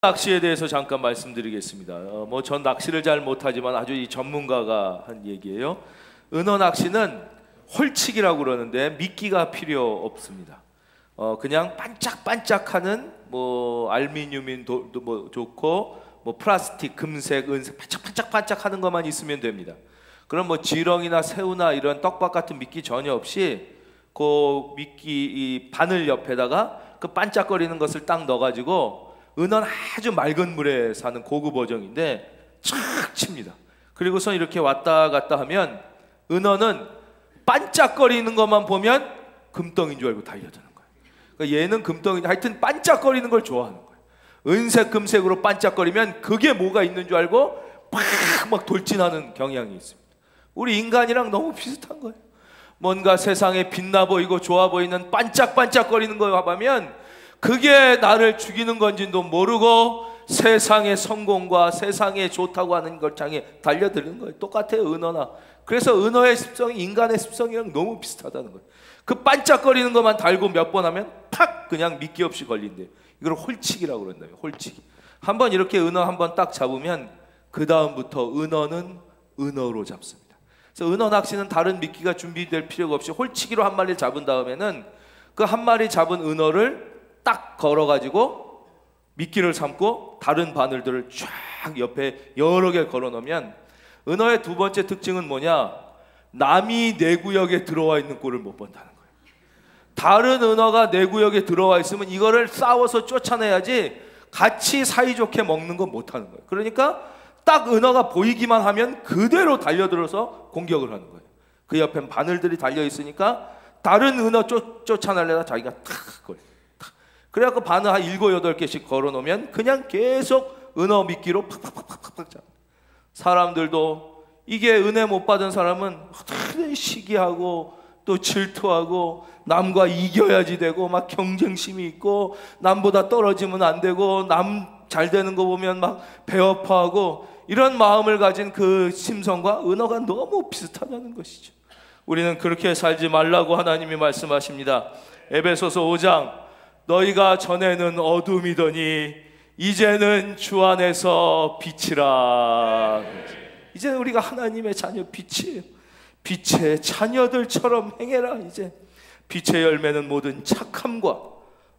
낚시에 대해서 잠깐 말씀드리겠습니다. 전 낚시를 잘 못하지만 아주 이 전문가가 한 얘기예요. 은어 낚시는 홀치기라고 그러는데 미끼가 필요 없습니다. 그냥 반짝반짝하는 알루미늄인 돌도 좋고 플라스틱, 금색, 은색 반짝반짝하는 것만 있으면 됩니다. 그럼 지렁이나 새우나 이런 떡밥 같은 미끼 전혀 없이 그 미끼 이 바늘 옆에다가 그 반짝거리는 것을 딱 넣어가지고 은어는 아주 맑은 물에 사는 고급 어종인데 착 칩니다. 그리고선 이렇게 왔다 갔다 하면 은어는 반짝거리는 것만 보면 금덩이인 줄 알고 달려드는 거예요. 그러니까 얘는 금덩이, 하여튼 반짝거리는 걸 좋아하는 거예요. 은색 금색으로 반짝거리면 그게 뭐가 있는 줄 알고 막 돌진하는 경향이 있습니다. 우리 인간이랑 너무 비슷한 거예요. 뭔가 세상에 빛나 보이고 좋아 보이는 반짝반짝거리는 거 보면 그게 나를 죽이는 건지도 모르고 세상의 성공과 세상에 좋다고 하는 걸 향해 달려드는 거예요. 똑같아요, 은어나. 그래서 은어의 습성이 인간의 습성이랑 너무 비슷하다는 거예요. 그 반짝거리는 것만 달고 몇 번 하면 팍 그냥 미끼 없이 걸린대요. 이걸 홀치기라고 그런다요. 홀치기. 한번 이렇게 은어 한번 딱 잡으면 그 다음부터 은어는 은어로 잡습니다. 그래서 은어 낚시는 다른 미끼가 준비될 필요가 없이 홀치기로 한 마리 잡은 다음에는 그 한 마리 잡은 은어를 딱 걸어가지고 미끼를 삼고 다른 바늘들을 쫙 옆에 여러 개 걸어 놓으면 은어의 두 번째 특징은 뭐냐? 남이 내 구역에 들어와 있는 꼴을 못 본다는 거예요. 다른 은어가 내 구역에 들어와 있으면 이거를 싸워서 쫓아내야지 같이 사이좋게 먹는 건 못하는 거예요. 그러니까 딱 은어가 보이기만 하면 그대로 달려들어서 공격을 하는 거예요. 그 옆엔 바늘들이 달려 있으니까 다른 은어 쫓아내려다 자기가 탁 걸려요. 그래갖고 바늘 한 7, 8개씩 걸어놓으면 그냥 계속 은어 미끼로 팍팍팍팍팍 잡아요. 사람들도 이게 은혜 못 받은 사람은 시기하고 또 질투하고 남과 이겨야지 되고 막 경쟁심이 있고 남보다 떨어지면 안 되고 남 잘 되는 거 보면 막 배고파하고 이런 마음을 가진 그 심성과 은어가 너무 비슷하다는 것이죠. 우리는 그렇게 살지 말라고 하나님이 말씀하십니다. 에베소서 5장 너희가 전에는 어둠이더니 이제는 주 안에서 빛이라. 이제는 우리가 하나님의 자녀 빛이에요. 빛의 자녀들처럼 행해라. 이제 빛의 열매는 모든 착함과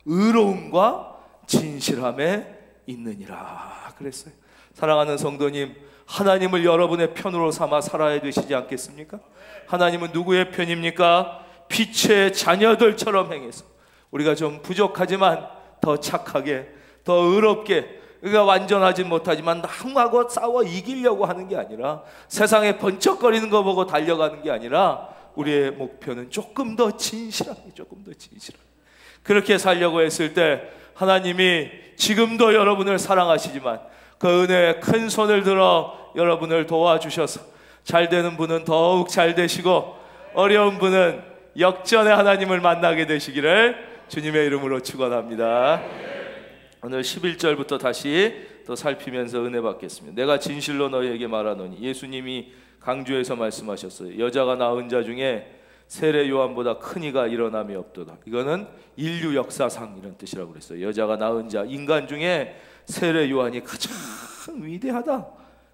의로움과 진실함에 있느니라 그랬어요. 사랑하는 성도님, 하나님을 여러분의 편으로 삼아 살아야 되시지 않겠습니까? 하나님은 누구의 편입니까? 빛의 자녀들처럼 행해서 우리가 좀 부족하지만 더 착하게, 더 의롭게, 우리가 완전하지 못하지만 남하고 싸워 이기려고 하는 게 아니라 세상에 번쩍거리는 거 보고 달려가는 게 아니라 우리의 목표는 조금 더 진실하게, 조금 더 진실하게 그렇게 살려고 했을 때 하나님이 지금도 여러분을 사랑하시지만 그 은혜의 큰 손을 들어 여러분을 도와주셔서 잘 되는 분은 더욱 잘 되시고 어려운 분은 역전의 하나님을 만나게 되시기를 주님의 이름으로 축원합니다. 오늘 11절부터 다시 또 살피면서 은혜 받겠습니다. 내가 진실로 너희에게 말하노니 예수님이 강조해서 말씀하셨어요. 여자가 낳은 자 중에 세례 요한보다 큰 이가 일어남이 없도다. 이거는 인류 역사상 이런 뜻이라고 그랬어요. 여자가 낳은 자, 인간 중에 세례 요한이 가장 위대하다.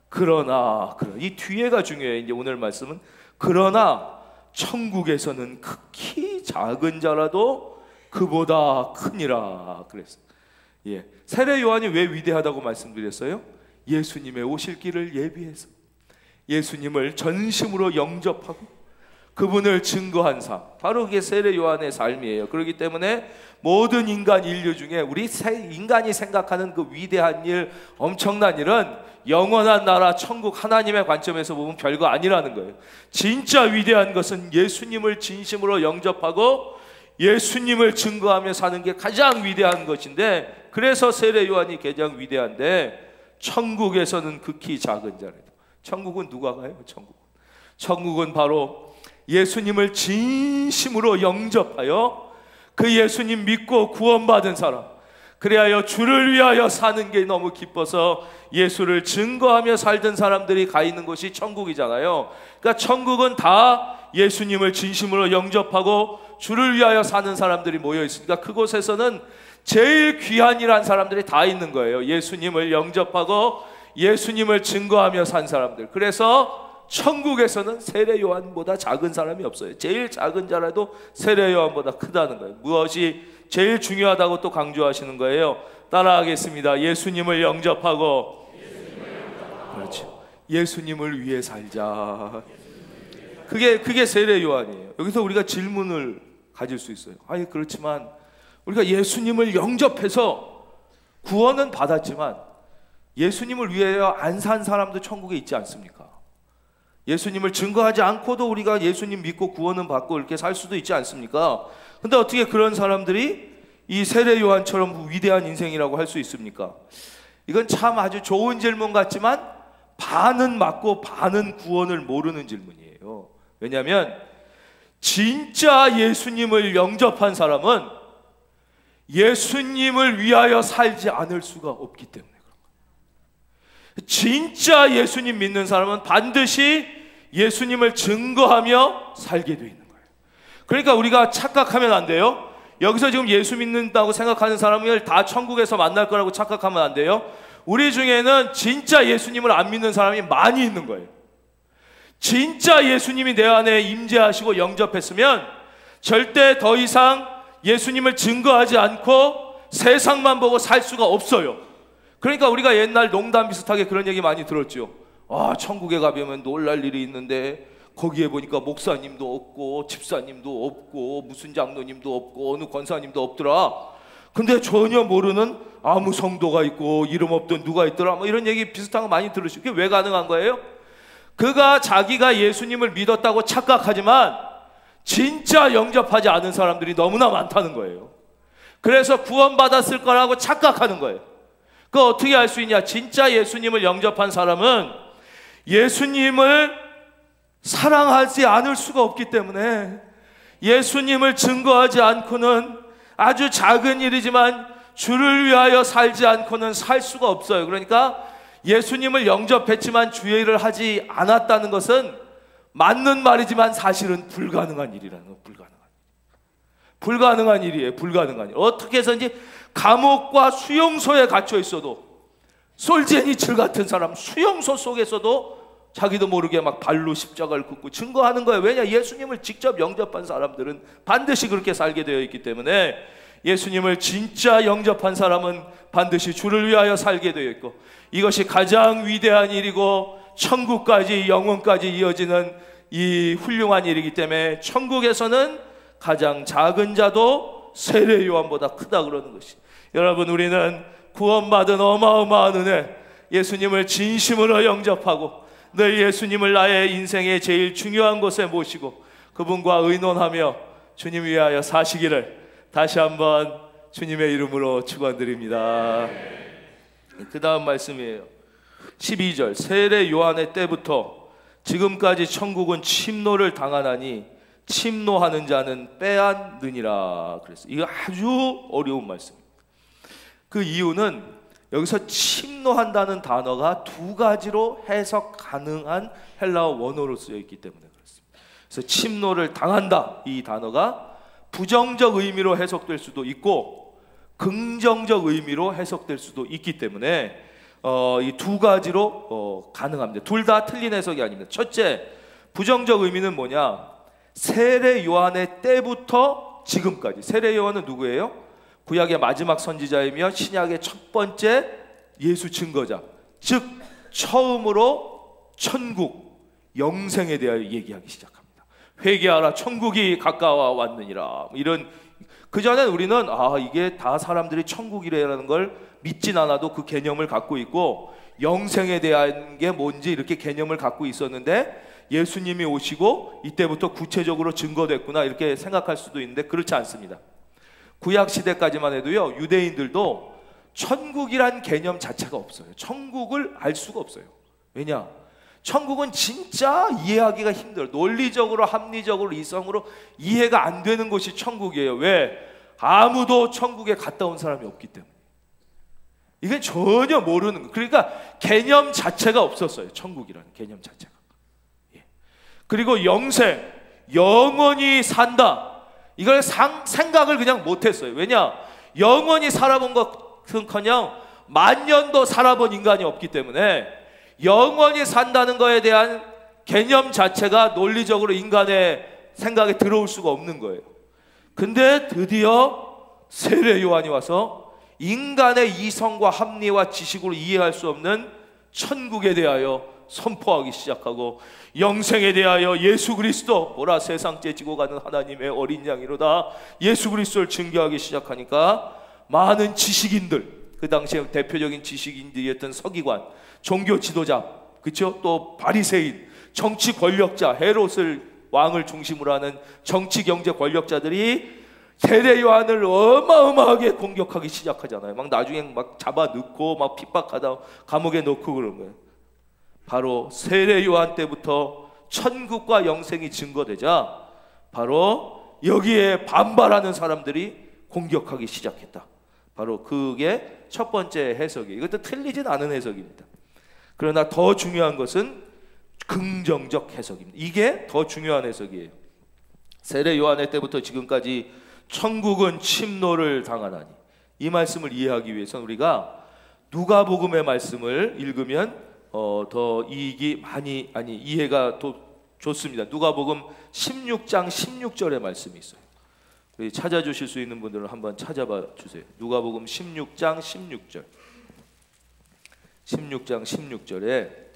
그러나 이 뒤에가 중요해요. 이제 오늘 말씀은 그러나 천국에서는 극히 작은 자라도 그보다 크니라 그랬어요. 예. 세례 요한이 왜 위대하다고 말씀드렸어요? 예수님의 오실 길을 예비해서 예수님을 전심으로 영접하고 그분을 증거한 삶, 바로 그게 세례 요한의 삶이에요. 그렇기 때문에 모든 인간 인류 중에 우리 인간이 생각하는 그 위대한 일, 엄청난 일은 영원한 나라 천국 하나님의 관점에서 보면 별거 아니라는 거예요. 진짜 위대한 것은 예수님을 진심으로 영접하고 예수님을 증거하며 사는 게 가장 위대한 것인데, 그래서 세례 요한이 가장 위대한데 천국에서는 극히 작은 자래요. 천국은 누가 가요? 천국은 바로 예수님을 진심으로 영접하여 그 예수님 믿고 구원받은 사람, 그래야 주를 위하여 사는 게 너무 기뻐서 예수를 증거하며 살던 사람들이 가 있는 곳이 천국이잖아요. 그러니까 천국은 다 예수님을 진심으로 영접하고 주를 위하여 사는 사람들이 모여 있으니까 그곳에서는 제일 귀한 일한 사람들이 다 있는 거예요. 예수님을 영접하고 예수님을 증거하며 산 사람들. 그래서 천국에서는 세례 요한보다 작은 사람이 없어요. 제일 작은 자라도 세례 요한보다 크다는 거예요. 무엇이 제일 중요하다고 또 강조하시는 거예요. 따라하겠습니다. 예수님을 영접하고 그렇죠. 예수님을 위해 살자. 그게 세례 요한이에요. 여기서 우리가 질문을 가질 수 있어요. 아니 그렇지만 우리가 예수님을 영접해서 구원은 받았지만 예수님을 위하여 안 산 사람도 천국에 있지 않습니까? 예수님을 증거하지 않고도 우리가 예수님 믿고 구원은 받고 이렇게 살 수도 있지 않습니까? 근데 어떻게 그런 사람들이 이 세례 요한처럼 위대한 인생이라고 할 수 있습니까? 이건 참 아주 좋은 질문 같지만 반은 맞고 반은 구원을 모르는 질문이에요. 왜냐하면 진짜 예수님을 영접한 사람은 예수님을 위하여 살지 않을 수가 없기 때문에 그런 거예요. 진짜 예수님 믿는 사람은 반드시 예수님을 증거하며 살게 되어 있는 거예요. 그러니까 우리가 착각하면 안 돼요. 여기서 지금 예수 믿는다고 생각하는 사람을 다 천국에서 만날 거라고 착각하면 안 돼요. 우리 중에는 진짜 예수님을 안 믿는 사람이 많이 있는 거예요. 진짜 예수님이 내 안에 임재하시고 영접했으면 절대 더 이상 예수님을 증거하지 않고 세상만 보고 살 수가 없어요. 그러니까 우리가 옛날 농담 비슷하게 그런 얘기 많이 들었죠. 아, 천국에 가면 놀랄 일이 있는데 거기에 보니까 목사님도 없고 집사님도 없고 무슨 장로님도 없고 어느 권사님도 없더라. 근데 전혀 모르는 아무 성도가 있고 이름 없던 누가 있더라. 뭐 이런 얘기 비슷한 거 많이 들으시고. 그게 왜 가능한 거예요? 그가 자기가 예수님을 믿었다고 착각하지만 진짜 영접하지 않은 사람들이 너무나 많다는 거예요. 그래서 구원받았을 거라고 착각하는 거예요. 그거 어떻게 알 수 있냐? 진짜 예수님을 영접한 사람은 예수님을 사랑하지 않을 수가 없기 때문에 예수님을 증거하지 않고는 아주 작은 일이지만 주를 위하여 살지 않고는 살 수가 없어요. 그러니까 예수님을 영접했지만 주의 일을 하지 않았다는 것은 맞는 말이지만 사실은 불가능한 일이라는 거. 불가능한 일이에요. 불가능한 일. 어떻게 해서든지 감옥과 수용소에 갇혀 있어도 솔제니츠 같은 사람 수용소 속에서도 자기도 모르게 막 발로 십자가를 긋고 증거하는 거예요. 왜냐? 예수님을 직접 영접한 사람들은 반드시 그렇게 살게 되어 있기 때문에 예수님을 진짜 영접한 사람은 반드시 주를 위하여 살게 되어 있고 이것이 가장 위대한 일이고 천국까지 영원까지 이어지는 이 훌륭한 일이기 때문에 천국에서는 가장 작은 자도 세례 요한보다 크다 그러는 것이. 여러분, 우리는 구원받은 어마어마한 은혜, 예수님을 진심으로 영접하고 늘 예수님을 나의 인생의 제일 중요한 곳에 모시고 그분과 의논하며 주님 위하여 사시기를 다시 한번 주님의 이름으로 축원드립니다. 그 다음 말씀이에요. 12절. 세례 요한의 때부터 지금까지 천국은 침노를 당하나니 침노하는 자는 빼앗느니라 그랬어요. 이거 아주 어려운 말씀입니다. 그 이유는 여기서 침노한다는 단어가 두 가지로 해석 가능한 헬라어 원어로 쓰여 있기 때문에 그렇습니다. 그래서 침노를 당한다, 이 단어가 부정적 의미로 해석될 수도 있고 긍정적 의미로 해석될 수도 있기 때문에 이 두 가지로 가능합니다. 둘 다 틀린 해석이 아닙니다. 첫째, 부정적 의미는 뭐냐? 세례 요한의 때부터 지금까지. 세례 요한은 누구예요? 구약의 마지막 선지자이며 신약의 첫 번째 예수 증거자, 즉 처음으로 천국, 영생에 대하여 얘기하기 시작합니다. 회개하라, 천국이 가까워 왔느니라. 이런, 그전엔 우리는 이게 다 사람들이 천국이라는 걸 믿진 않아도 그 개념을 갖고 있고 영생에 대한 게 뭔지 이렇게 개념을 갖고 있었는데 예수님이 오시고 이때부터 구체적으로 증거됐구나 이렇게 생각할 수도 있는데 그렇지 않습니다. 구약 시대까지만 해도요, 유대인들도 천국이란 개념 자체가 없어요. 천국을 알 수가 없어요. 왜냐? 천국은 진짜 이해하기가 힘들어요. 논리적으로, 합리적으로, 이성으로 이해가 안 되는 곳이 천국이에요. 왜? 아무도 천국에 갔다 온 사람이 없기 때문에. 이건 전혀 모르는 거예요. 그러니까 개념 자체가 없었어요. 천국이라는 개념 자체가. 그리고 영생, 영원히 산다, 이걸 생각을 그냥 못했어요. 왜냐? 영원히 살아본 것은커녕 만년도 살아본 인간이 없기 때문에 영원히 산다는 것에 대한 개념 자체가 논리적으로 인간의 생각에 들어올 수가 없는 거예요. 근데 드디어 세례 요한이 와서 인간의 이성과 합리와 지식으로 이해할 수 없는 천국에 대하여 선포하기 시작하고, 영생에 대하여 예수 그리스도 보라 세상째 지고 가는 하나님의 어린 양이로다 예수 그리스도를 증거하기 시작하니까 많은 지식인들, 그 당시에 대표적인 지식인들이었던 서기관, 종교 지도자, 그렇죠? 또 바리새인, 정치 권력자, 헤롯을 왕을 중심으로 하는 정치 경제 권력자들이 세례 요한을 어마어마하게 공격하기 시작하잖아요. 막 나중에 막 잡아 넣고 막 핍박하다 감옥에 넣고 그런 거예요. 바로 세례 요한 때부터 천국과 영생이 증거되자 바로 여기에 반발하는 사람들이 공격하기 시작했다. 바로 그게 첫 번째 해석이에요. 이것도 틀리진 않은 해석입니다. 그러나 더 중요한 것은 긍정적 해석입니다. 이게 더 중요한 해석이에요. 세례 요한의 때부터 지금까지 천국은 침노를 당하나니, 이 말씀을 이해하기 위해서는 우리가 누가복음의 말씀을 읽으면 더 이해가 더 좋습니다. 누가복음 16장 16절의 말씀이 있어요. 찾아주실 수 있는 분들은 한번 찾아봐 주세요. 누가복음 16장 16절. 16장 16절에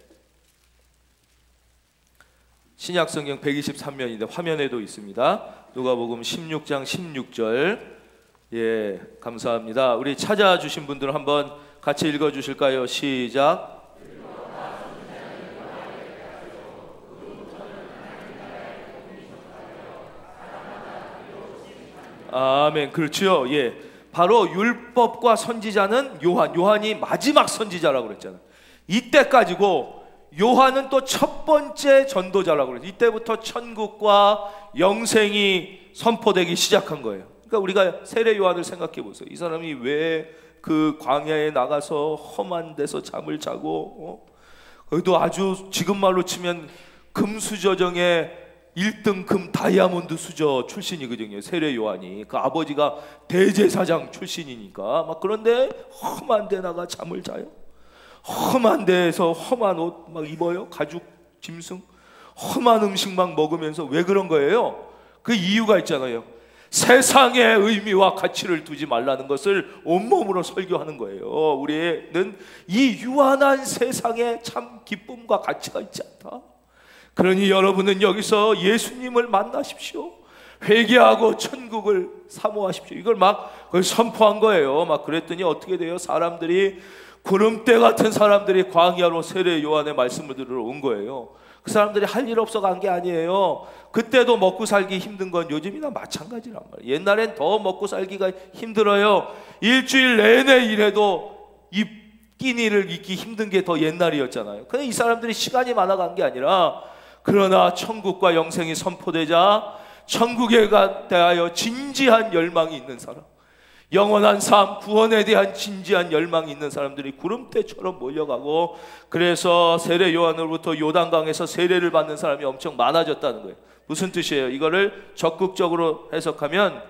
신약성경 123면인데 화면에도 있습니다. 누가복음 16장 16절. 예, 감사합니다. 우리 찾아주신 분들은 한번 같이 읽어주실까요? 시작. 아멘. 그렇죠. 예, 바로 율법과 선지자는 요한이 마지막 선지자라고 그랬잖아요. 이때까지고 요한은 또 첫 번째 전도자라고 그랬어요. 이때부터 천국과 영생이 선포되기 시작한 거예요. 그러니까 우리가 세례 요한을 생각해 보세요. 이 사람이 왜 그 광야에 나가서 험한 데서 잠을 자고 거기도 아주 지금 말로 치면 금수저정의 1등 금 다이아몬드 수저 출신이거든요. 세례 요한이. 그 아버지가 대제사장 출신이니까 막, 그런데 험한 데 나가 잠을 자요. 험한 데에서 험한 옷 막 입어요. 가죽 짐승, 험한 음식만 먹으면서. 왜 그런 거예요? 그 이유가 있잖아요. 세상의 의미와 가치를 두지 말라는 것을 온몸으로 설교하는 거예요. 우리는 이 유한한 세상에 참 기쁨과 가치가 있지 않다. 그러니 여러분은 여기서 예수님을 만나십시오. 회개하고 천국을 사모하십시오. 이걸 막 선포한 거예요. 막 그랬더니 어떻게 돼요? 사람들이, 구름대 같은 사람들이 광야로 세례 요한의 말씀을 들으러 온 거예요. 그 사람들이 할 일 없어 간 게 아니에요. 그때도 먹고 살기 힘든 건 요즘이나 마찬가지란 말이에요. 옛날엔 더 먹고 살기가 힘들어요. 일주일 내내 일해도 이 끼니를 잊기 힘든 게 더 옛날이었잖아요. 근데 이 사람들이 시간이 많아 간 게 아니라, 그러나 천국과 영생이 선포되자 천국에 대하여 진지한 열망이 있는 사람, 영원한 삶, 구원에 대한 진지한 열망이 있는 사람들이 구름대처럼 몰려가고, 그래서 세례 요한으로부터 요단강에서 세례를 받는 사람이 엄청 많아졌다는 거예요. 무슨 뜻이에요? 이거를 적극적으로 해석하면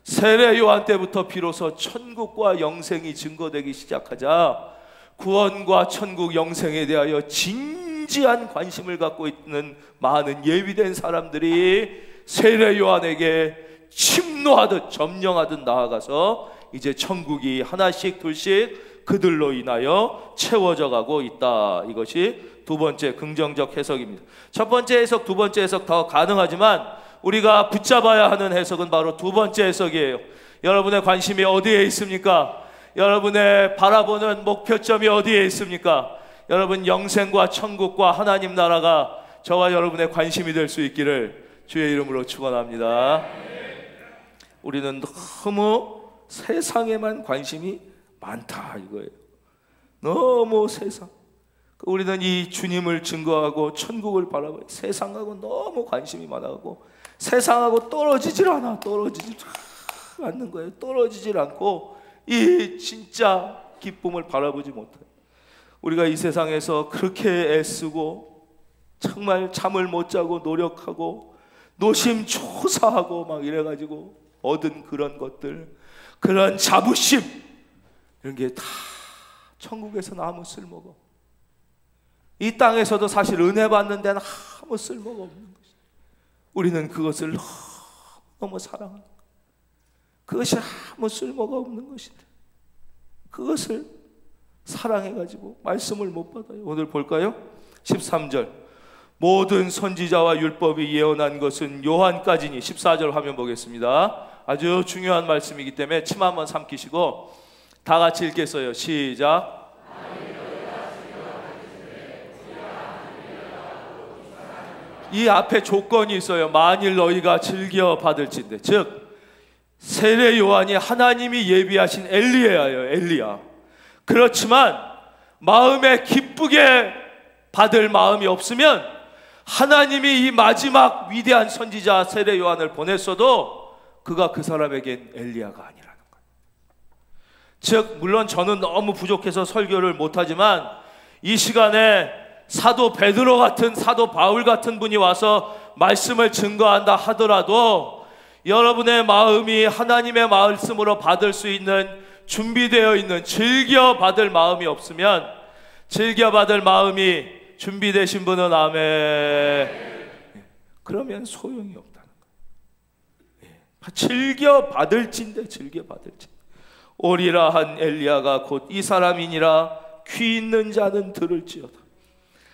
세례 요한 때부터 비로소 천국과 영생이 증거되기 시작하자 구원과 천국 영생에 대하여 진지한 관심을 갖고 있는 많은 예비된 사람들이 세례 요한에게 침노하듯 점령하듯 나아가서 이제 천국이 하나씩 둘씩 그들로 인하여 채워져 가고 있다. 이것이 두 번째 긍정적 해석입니다. 첫 번째 해석, 두 번째 해석 더 가능하지만 우리가 붙잡아야 하는 해석은 바로 두 번째 해석이에요. 여러분의 관심이 어디에 있습니까? 여러분의 바라보는 목표점이 어디에 있습니까? 여러분 영생과 천국과 하나님 나라가 저와 여러분의 관심이 될 수 있기를 주의 이름으로 축원합니다. 우리는 너무 세상에만 관심이 많다 이거예요. 너무 세상. 우리는 이 주님을 증거하고 천국을 바라보고 세상하고 너무 관심이 많아가고 세상하고 떨어지질 않는 거예요. 떨어지질 않고 이 진짜 기쁨을 바라보지 못해요. 우리가 이 세상에서 그렇게 애쓰고 정말 잠을 못 자고 노력하고 노심초사하고 막 이래가지고 얻은 그런 것들, 그런 자부심, 이런 게 다 천국에서는 아무 쓸모가 없고, 이 땅에서도 사실 은혜 받는 데는 아무 쓸모가 없는 것이, 우리는 그것을 너무 사랑합니다. 그것이 아무 쓸모가 없는 것인데 그것을 사랑해가지고 말씀을 못 받아요. 오늘 볼까요? 13절, 모든 선지자와 율법이 예언한 것은 요한까지니. 14절 화면 보겠습니다. 아주 중요한 말씀이기 때문에 침 한번 삼키시고 다 같이 읽겠어요. 시작. 이 앞에 조건이 있어요. 만일 너희가 즐겨 받을진대. 즉 세례 요한이 하나님이 예비하신 엘리야예요. 엘리야. 그렇지만 마음에 기쁘게 받을 마음이 없으면 하나님이 이 마지막 위대한 선지자 세례 요한을 보냈어도 그가 그 사람에겐 엘리야가 아니라는 거예요. 즉 물론 저는 너무 부족해서 설교를 못하지만 이 시간에 사도 베드로 같은, 사도 바울 같은 분이 와서 말씀을 증거한다 하더라도 여러분의 마음이 하나님의 말씀으로 받을 수 있는, 준비되어 있는, 즐겨 받을 마음이 없으면, 즐겨 받을 마음이 준비되신 분은 아멘, 그러면 소용이 없다는 거예요. 즐겨 받을진데, 즐겨 받을진. 오리라 한 엘리야가 곧 이 사람이니라 귀 있는 자는 들을지어다.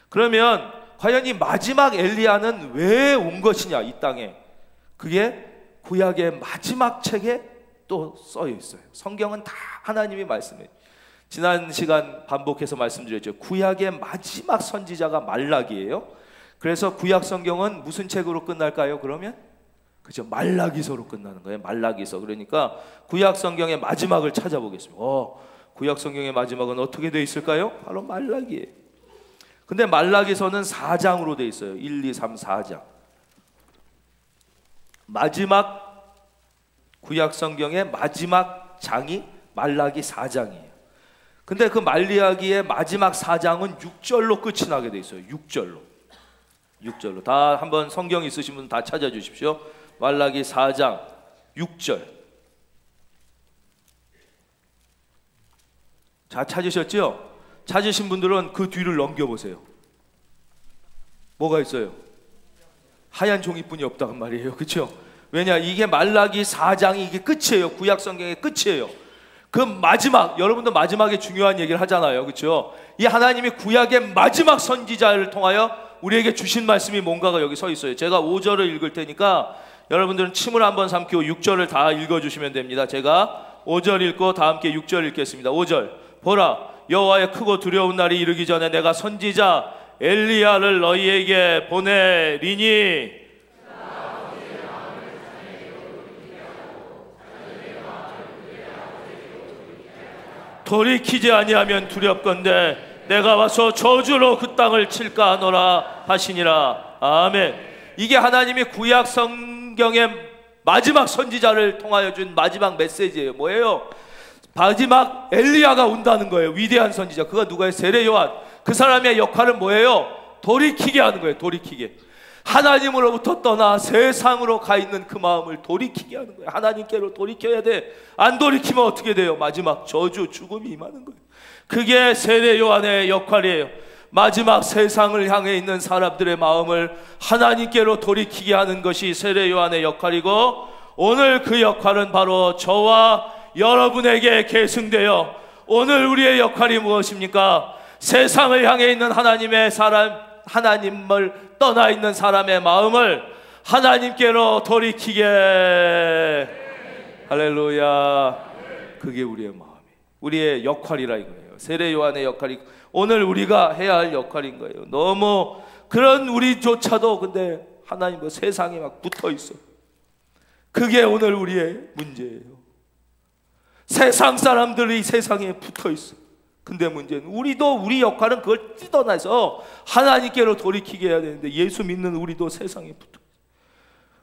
그러면 과연 이 마지막 엘리야는 왜 온 것이냐, 이 땅에. 그게 구약의 마지막 책에 또 써 있어요. 성경은 다 하나님이 말씀해요. 지난 시간 반복해서 말씀드렸죠. 구약의 마지막 선지자가 말라기예요. 그래서 구약 성경은 무슨 책으로 끝날까요? 그러면 그죠, 말라기서로 끝나는 거예요. 말라기서. 그러니까 구약 성경의 마지막을 찾아보겠습니다. 구약 성경의 마지막은 어떻게 되어 있을까요? 바로 말라기예요. 근데 말라기서는 4장으로 되어 있어요. 1, 2, 3, 4장. 마지막 구약 성경의 마지막 장이 말라기 4장이에요. 근데 그 말라기의 마지막 4장은 6절로 끝이 나게 되어 있어요. 6절로. 다 한번 성경 있으신 분 다 찾아주십시오. 말라기 4장 6절. 자, 찾으셨죠? 찾으신 분들은 그 뒤를 넘겨보세요. 뭐가 있어요? 하얀 종이뿐이 없다는 말이에요. 그렇죠? 왜냐, 이게 말라기 4장이 이게 끝이에요. 구약 성경의 끝이에요. 그 마지막, 여러분도 마지막에 중요한 얘기를 하잖아요. 그렇죠? 이 하나님이 구약의 마지막 선지자를 통하여 우리에게 주신 말씀이 뭔가가 여기 서 있어요. 제가 5절을 읽을 테니까 여러분들은 침을 한번 삼키고 6절을 다 읽어주시면 됩니다. 제가 5절 읽고 다 함께 6절 읽겠습니다. 5절. 보라, 여호와의 크고 두려운 날이 이르기 전에 내가 선지자 엘리야를 너희에게 보내리니 돌이키지 아니하면 두렵건대 내가 와서 저주로 그 땅을 칠까 하노라 하시니라. 아멘. 이게 하나님이 구약 성경의 마지막 선지자를 통하여 준 마지막 메시지예요. 뭐예요? 마지막 엘리야가 온다는 거예요. 위대한 선지자. 그가 누가요? 세례 요한. 그 사람의 역할은 뭐예요? 돌이키게 하는 거예요. 돌이키게. 하나님으로부터 떠나 세상으로 가 있는 그 마음을 돌이키게 하는 거예요. 하나님께로 돌이켜야 돼. 안 돌이키면 어떻게 돼요? 마지막 저주, 죽음이 임하는 거예요. 그게 세례 요한의 역할이에요. 마지막 세상을 향해 있는 사람들의 마음을 하나님께로 돌이키게 하는 것이 세례 요한의 역할이고, 오늘 그 역할은 바로 저와 여러분에게 계승되어 오늘 우리의 역할이 무엇입니까? 세상을 향해 있는 하나님의 사람, 하나님을 떠나 있는 사람의 마음을 하나님께로 돌이키게. 할렐루야. 그게 우리의 마음이, 우리의 역할이라 이거예요. 세례 요한의 역할이 오늘 우리가 해야 할 역할인 거예요. 너무 그런 우리조차도 근데 하나님과 세상에 막 붙어 있어. 그게 오늘 우리의 문제예요. 세상 사람들이 세상에 붙어 있어. 근데 문제는 우리도 우리 역할은 그걸 뜯어내서 하나님께로 돌이키게 해야 되는데, 예수 믿는 우리도 세상에 붙어 있어.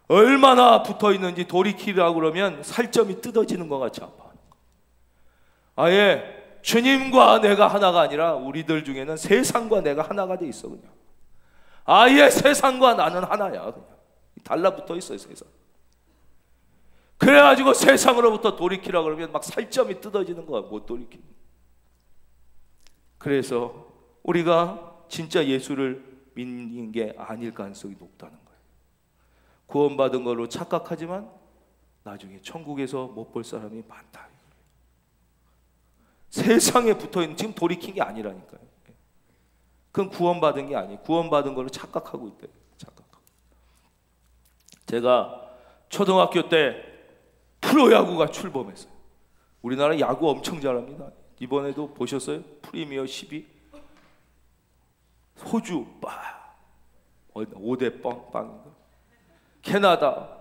얼마나 붙어 있는지 돌이키라고 그러면 살점이 뜯어지는 것 같이 아파. 아예 주님과 내가 하나가 아니라 우리들 중에는 세상과 내가 하나가 돼 있어. 그냥 아예 세상과 나는 하나야. 그냥 달라붙어 있어요. 세상. 그래가지고 세상으로부터 돌이키라 그러면 막 살점이 뜯어지는 거야. 못 돌이키는. 그래서 우리가 진짜 예수를 믿는 게 아닐 가능성이 높다는 거예요. 구원받은 걸로 착각하지만 나중에 천국에서 못 볼 사람이 많다. 세상에 붙어있는, 지금 돌이킨 게 아니라니까요. 그건 구원받은 게 아니에요. 구원받은 걸로 착각하고 있대요. 착각하고. 제가 초등학교 때 프로야구가 출범했어요. 우리나라 야구 엄청 잘합니다. 이번에도 보셨어요? 프리미어 12 호주 5대 빵인가? 캐나다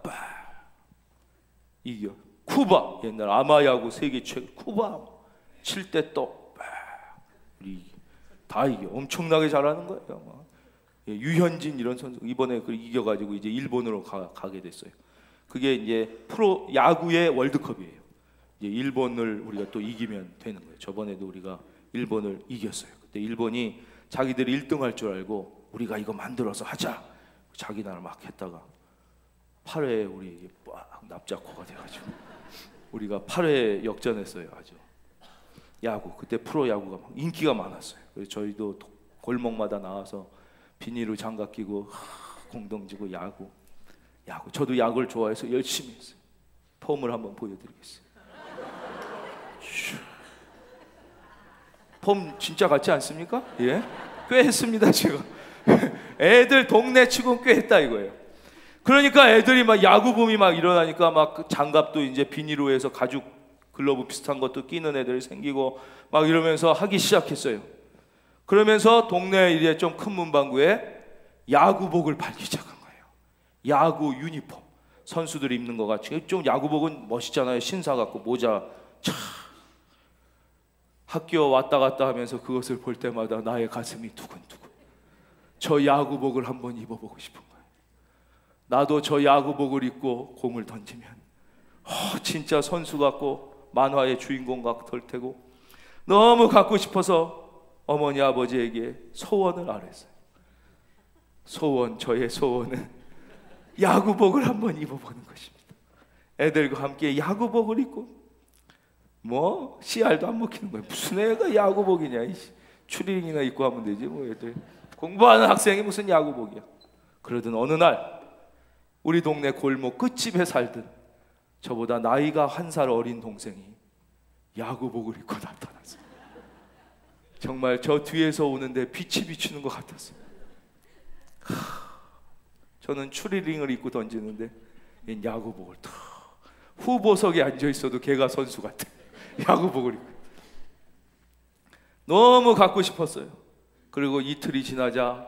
이겨. 쿠바, 옛날 아마야구 세계 최고 쿠바 7대 또 다 이겨. 엄청나게 잘하는 거예요. 유현진 이런 선수 이번에 이겨가지고 이제 일본으로 가게 됐어요. 그게 이제 프로 야구의 월드컵이에요. 이제 일본을 우리가 또 이기면 되는 거예요. 저번에도 우리가 일본을 이겼어요. 그때 일본이 자기들이 1등 할 줄 알고 우리가 이거 만들어서 하자. 자기 나라 막 했다가 8회에 우리 빡 납작코가 돼가지고 우리가 8회 역전했어요. 아주 야구, 그때 프로 야구가 막 인기가 많았어요. 그래서 저희도 골목마다 나와서 비닐로 장갑 끼고 공동지고 야구. 저도 야구를 좋아해서 열심히 했어요. 폼을 한번 보여드리겠어요. 폼 진짜 같지 않습니까? 예, 꽤 했습니다 제가. 애들 동네 치고는 꽤 했다 이거예요. 그러니까 애들이 막 야구붐이 막 일어나니까 막 장갑도 이제 비닐로 해서 가죽 글러브 비슷한 것도 끼는 애들이 생기고 막 이러면서 하기 시작했어요. 그러면서 동네 이제 좀 큰 문방구에 야구복을 팔기 시작한 거예요. 야구 유니폼, 선수들이 입는 거 같이. 좀 야구복은 멋있잖아요. 신사 같고 모자. 차. 학교 왔다 갔다 하면서 그것을 볼 때마다 나의 가슴이 두근두근. 저 야구복을 한번 입어보고 싶은 거예요. 나도 저 야구복을 입고 공을 던지면 진짜 선수 같고 만화의 주인공 같을 테고 너무 갖고 싶어서 어머니 아버지에게 소원을 아뢰었어요. 저의 소원은 야구복을 한번 입어보는 것입니다. 애들과 함께 야구복을 입고 씨알도 안 먹히는 거예요. 무슨 애가 야구복이냐. 추리닝이나 입고 하면 되지 뭐. 애들 공부하는 학생이 무슨 야구복이야. 그러던 어느 날 우리 동네 골목 끝집에 살던 저보다 나이가 1살 어린 동생이 야구복을 입고 나타났어요. 정말 저 뒤에서 오는데 빛이 비추는 것 같았어요. 저는 추리닝을 입고 던지는데 얘는 야구복을 탁. 후보석에 앉아있어도 걔가 선수 같아. 야구복을 입고. 너무 갖고 싶었어요. 그리고 이틀이 지나자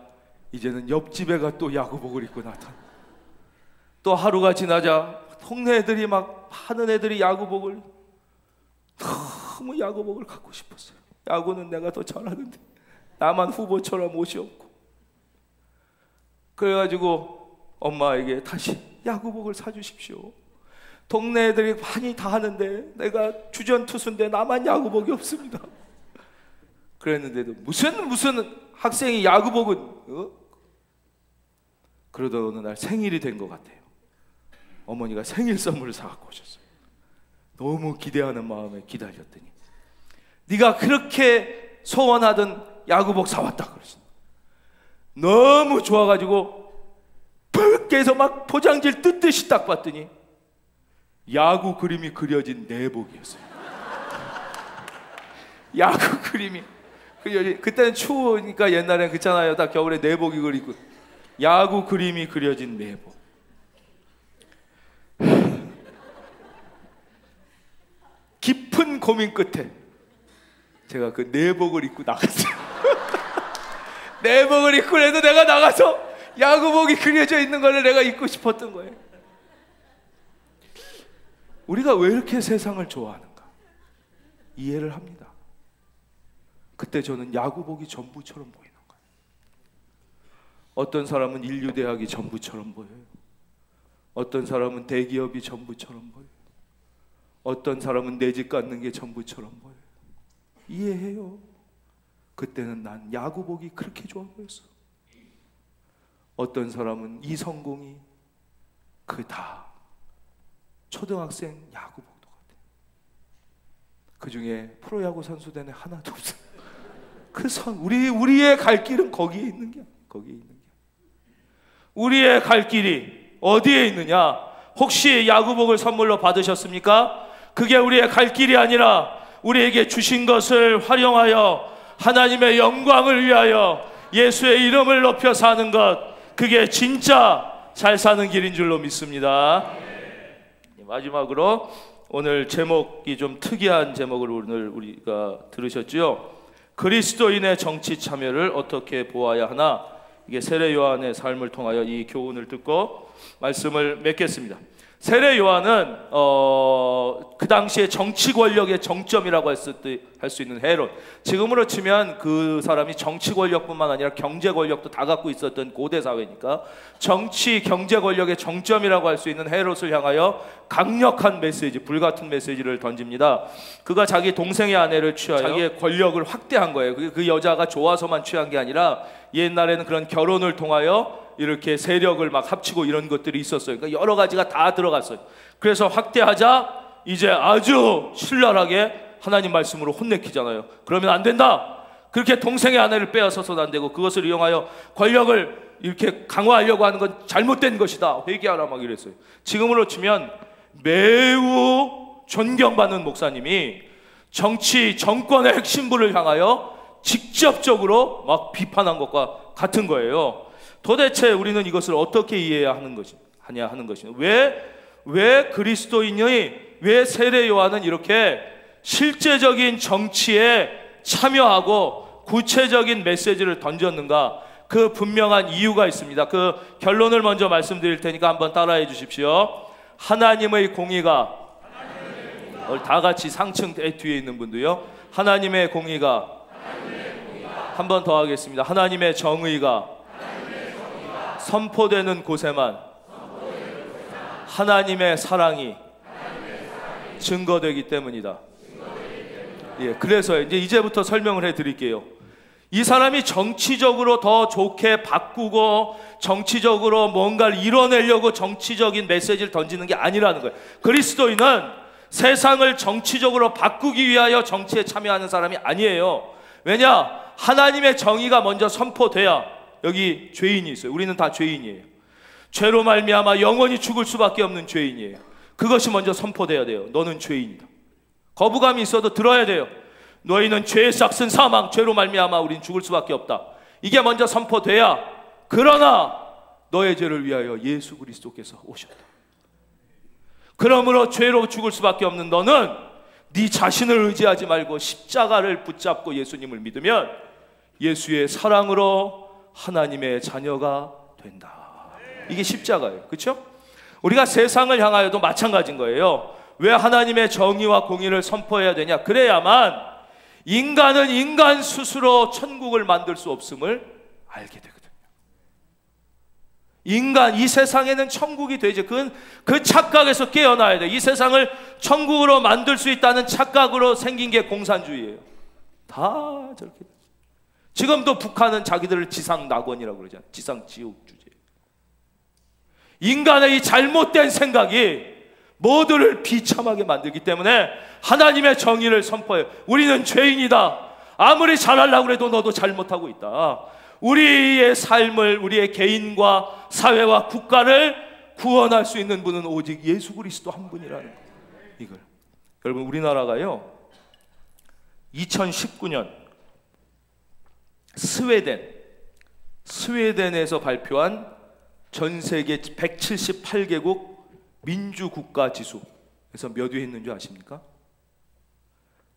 이제는 옆집애가 또 야구복을 입고 나타나. 또 하루가 지나자 동네 애들이 막 하는 애들이 야구복을, 너무 야구복을 갖고 싶었어요. 야구는 내가 더 잘하는데 나만 후보처럼 옷이 없고. 그래가지고 엄마에게 다시 야구복을 사주십시오. 동네 애들이 많이 다 하는데 내가 주전 투수인데 나만 야구복이 없습니다. 그랬는데도 무슨 학생이 야구복은 그러던 어느 날 생일이 된 것 같아요. 어머니가 생일 선물을 사갖고 오셨어요. 너무 기대하는 마음에 기다렸더니 네가 그렇게 소원하던 야구복 사왔다 그러시는. 너무 좋아가지고 밖에서 막 포장지를 뜯듯이 딱 봤더니 야구 그림이 그려진 내복이었어요. 야구 그림이 그려진, 그때는 추우니까 옛날엔 그렇잖아요. 다 겨울에 내복 이걸 입고 야구 그림이 그려진 내복. 깊은 고민 끝에 제가 그 내복을 입고 나갔어요. 내복을 입고 해도 내가 나가서 야구복이 그려져 있는 거를 내가 입고 싶었던 거예요. 우리가 왜 이렇게 세상을 좋아하는가 이해를 합니다. 그때 저는 야구복이 전부처럼 보이는 거예요. 어떤 사람은 인류대학이 전부처럼 보여요. 어떤 사람은 대기업이 전부처럼 보여요. 어떤 사람은 내 집 갖는 게 전부처럼 보여요. 이해해요. 그때는 난 야구복이 그렇게 좋아 보였어. 어떤 사람은 이 성공이 그 다 초등학생 야구복도 같아요. 그 중에 프로야구 선수 되는 하나도 없어요. 그 우리의 갈 길은 거기에 있는 게, 거기에 있는 게. 우리의 갈 길이 어디에 있느냐? 혹시 야구복을 선물로 받으셨습니까? 그게 우리의 갈 길이 아니라 우리에게 주신 것을 활용하여 하나님의 영광을 위하여 예수의 이름을 높여 사는 것, 그게 진짜 잘 사는 길인 줄로 믿습니다. 마지막으로 오늘 제목이 좀 특이한 제목을 오늘 우리가 들으셨죠? 그리스도인의 정치 참여를 어떻게 보아야 하나? 이게 세례 요한의 삶을 통하여 이 교훈을 듣고 말씀을 맺겠습니다. 세례 요한은 그 당시에 정치 권력의 정점이라고 할 수 있는 헤롯, 지금으로 치면 그 사람이 정치 권력뿐만 아니라 경제 권력도 다 갖고 있었던 고대 사회니까 정치 경제 권력의 정점이라고 할 수 있는 헤롯을 향하여 강력한 메시지, 불같은 메시지를 던집니다. 그가 자기 동생의 아내를 취하여 자기의 권력을 확대한 거예요. 그 여자가 좋아서만 취한 게 아니라 옛날에는 그런 결혼을 통하여 이렇게 세력을 막 합치고 이런 것들이 있었어요. 그러니까 여러 가지가 다 들어갔어요. 그래서 확대하자 이제 아주 신랄하게 하나님 말씀으로 혼내키잖아요. 그러면 안 된다. 그렇게 동생의 아내를 빼앗아서는 안 되고 그것을 이용하여 권력을 이렇게 강화하려고 하는 건 잘못된 것이다. 회개하라 막 이랬어요. 지금으로 치면 매우 존경받는 목사님이 정치 정권의 핵심부를 향하여 직접적으로 막 비판한 것과 같은 거예요. 도대체 우리는 이것을 어떻게 이해해야 하는 것이냐? 왜 그리스도인이, 왜 세례 요한은 이렇게 실제적인 정치에 참여하고 구체적인 메시지를 던졌는가? 그 분명한 이유가 있습니다. 그 결론을 먼저 말씀드릴 테니까 한번 따라해 주십시오. 하나님의 공의가, 다 같이 상층 뒤에 있는 분도요. 하나님의 공의가, 한 번 더 하겠습니다. 하나님의 정의가 선포되는 곳에만 하나님의 사랑이 증거되기 때문이다. 예, 그래서 이제부터 설명을 해드릴게요. 이 사람이 정치적으로 더 좋게 바꾸고 정치적으로 뭔가를 이뤄내려고 정치적인 메시지를 던지는 게 아니라는 거예요. 그리스도인은 세상을 정치적으로 바꾸기 위하여 정치에 참여하는 사람이 아니에요. 왜냐? 하나님의 정의가 먼저 선포돼야. 여기 죄인이 있어요. 우리는 다 죄인이에요. 죄로 말미암아 영원히 죽을 수밖에 없는 죄인이에요. 그것이 먼저 선포돼야 돼요. 너는 죄인이다. 거부감이 있어도 들어야 돼요. 너희는 죄의 싹슨 사망, 죄로 말미암아 우린 죽을 수밖에 없다. 이게 먼저 선포돼야. 그러나 너의 죄를 위하여 예수 그리스도께서 오셨다. 그러므로 죄로 죽을 수밖에 없는 너는 네 자신을 의지하지 말고 십자가를 붙잡고 예수님을 믿으면 예수의 사랑으로 하나님의 자녀가 된다. 이게 십자가예요. 그렇죠? 우리가 세상을 향하여도 마찬가지인 거예요. 왜 하나님의 정의와 공의를 선포해야 되냐? 그래야만 인간은 인간 스스로 천국을 만들 수 없음을 알게 되거든요. 인간, 이 세상에는 천국이 되지. 그 착각에서 깨어나야 돼. 이 세상을 천국으로 만들 수 있다는 착각으로 생긴 게 공산주의예요. 다 저렇게. 지금도 북한은 자기들을 지상낙원이라고 그러잖아요. 지상지옥주제. 인간의 이 잘못된 생각이 모두를 비참하게 만들기 때문에 하나님의 정의를 선포해요. 우리는 죄인이다. 아무리 잘하려고 해도 너도 잘못하고 있다. 우리의 삶을, 우리의 개인과 사회와 국가를 구원할 수 있는 분은 오직 예수 그리스도 한 분이라는 거예요. 이걸. 여러분, 우리나라가요 2019년 스웨덴에서 발표한 전 세계 178개국 민주국가 지수에서 몇 위에 있는 줄 아십니까?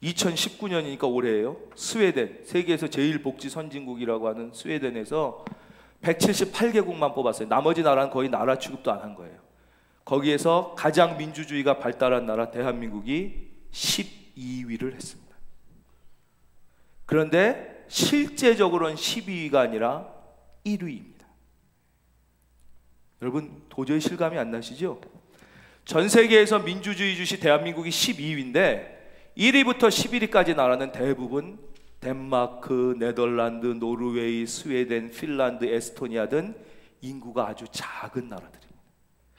2019년이니까 올해예요. 스웨덴, 세계에서 제일 복지 선진국이라고 하는 스웨덴에서 178개국만 뽑았어요. 나머지 나라는 거의 나라 취급도 안 한 거예요. 거기에서 가장 민주주의가 발달한 나라 대한민국이 12위를 했습니다. 그런데 실제적으로는 12위가 아니라 1위입니다. 여러분, 도저히 실감이 안 나시죠? 전 세계에서 민주주의 주시 대한민국이 12위인데 1위부터 11위까지 나라는 대부분 덴마크, 네덜란드, 노르웨이, 스웨덴, 핀란드, 에스토니아 등 인구가 아주 작은 나라들입니다.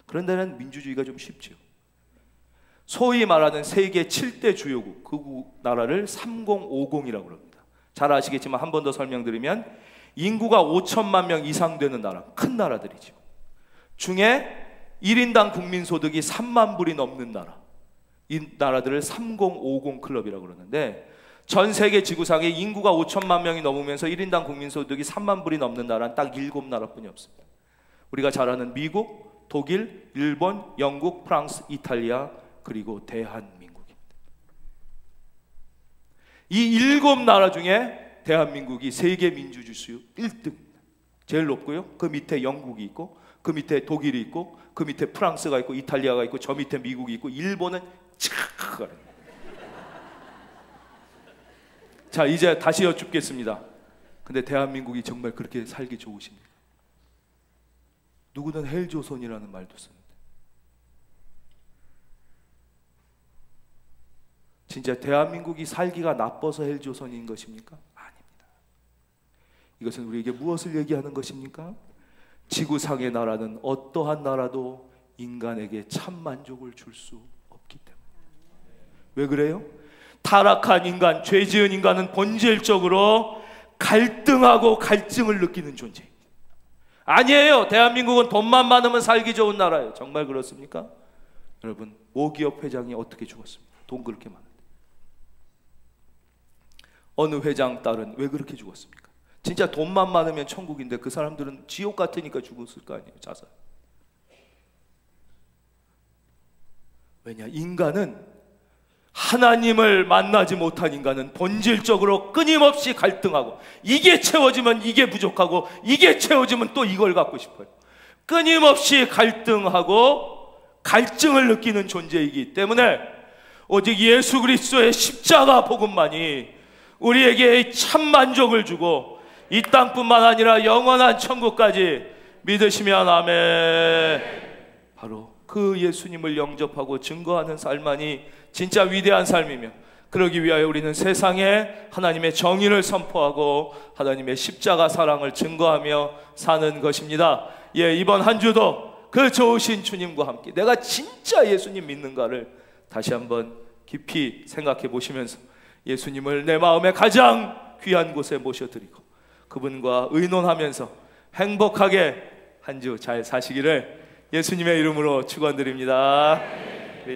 그런 데는 민주주의가 좀 쉽죠. 소위 말하는 세계 7대 주요국, 그 나라를 3050이라고 합니다. 잘 아시겠지만 한 번 더 설명드리면 인구가 5천만 명 이상 되는 나라, 큰 나라들이죠. 중에 1인당 국민소득이 3만 불이 넘는 나라, 이 나라들을 3050 클럽이라고 그러는데, 전 세계 지구상에 인구가 5천만 명이 넘으면서 1인당 국민소득이 3만 불이 넘는 나라는 딱 7나라뿐이 없습니다. 우리가 잘 아는 미국, 독일, 일본, 영국, 프랑스, 이탈리아, 그리고 대한민국입니다. 이 7나라 중에 대한민국이 세계 민주주의 1등, 제일 높고요. 그 밑에 영국이 있고, 그 밑에 독일이 있고, 그 밑에 프랑스가 있고, 이탈리아가 있고, 저 밑에 미국이 있고, 일본은 착. 자, 이제 다시 여쭙겠습니다. 근데 대한민국이 정말 그렇게 살기 좋으십니까? 누구는 헬조선이라는 말도 쓰는데, 진짜 대한민국이 살기가 나빠서 헬조선인 것입니까? 아닙니다. 이것은 우리에게 무엇을 얘기하는 것입니까? 지구상의 나라는 어떠한 나라도 인간에게 참 만족을 줄 수 없기 때문에. 왜 그래요? 타락한 인간, 죄 지은 인간은 본질적으로 갈등하고 갈증을 느끼는 존재입니다. 아니에요. 대한민국은 돈만 많으면 살기 좋은 나라예요. 정말 그렇습니까? 여러분, 모기업 회장이 어떻게 죽었습니까? 돈 그렇게 많은데. 어느 회장 딸은 왜 그렇게 죽었습니까? 진짜 돈만 많으면 천국인데 그 사람들은 지옥 같으니까 죽었을 거 아니에요. 자살. 왜냐? 인간은, 하나님을 만나지 못한 인간은 본질적으로 끊임없이 갈등하고, 이게 채워지면 이게 부족하고, 이게 채워지면 또 이걸 갖고 싶어요. 끊임없이 갈등하고 갈증을 느끼는 존재이기 때문에 오직 예수 그리스도의 십자가 복음만이 우리에게 참 만족을 주고 이 땅뿐만 아니라 영원한 천국까지 믿으시면 아멘. 바로 그 예수님을 영접하고 증거하는 삶만이 진짜 위대한 삶이며, 그러기 위하여 우리는 세상에 하나님의 정의를 선포하고 하나님의 십자가 사랑을 증거하며 사는 것입니다. 예, 이번 한 주도 그 좋으신 주님과 함께 내가 진짜 예수님 믿는가를 다시 한번 깊이 생각해 보시면서 예수님을 내 마음의 가장 귀한 곳에 모셔드리고 그분과 의논하면서 행복하게 한 주 잘 사시기를 예수님의 이름으로 축원드립니다.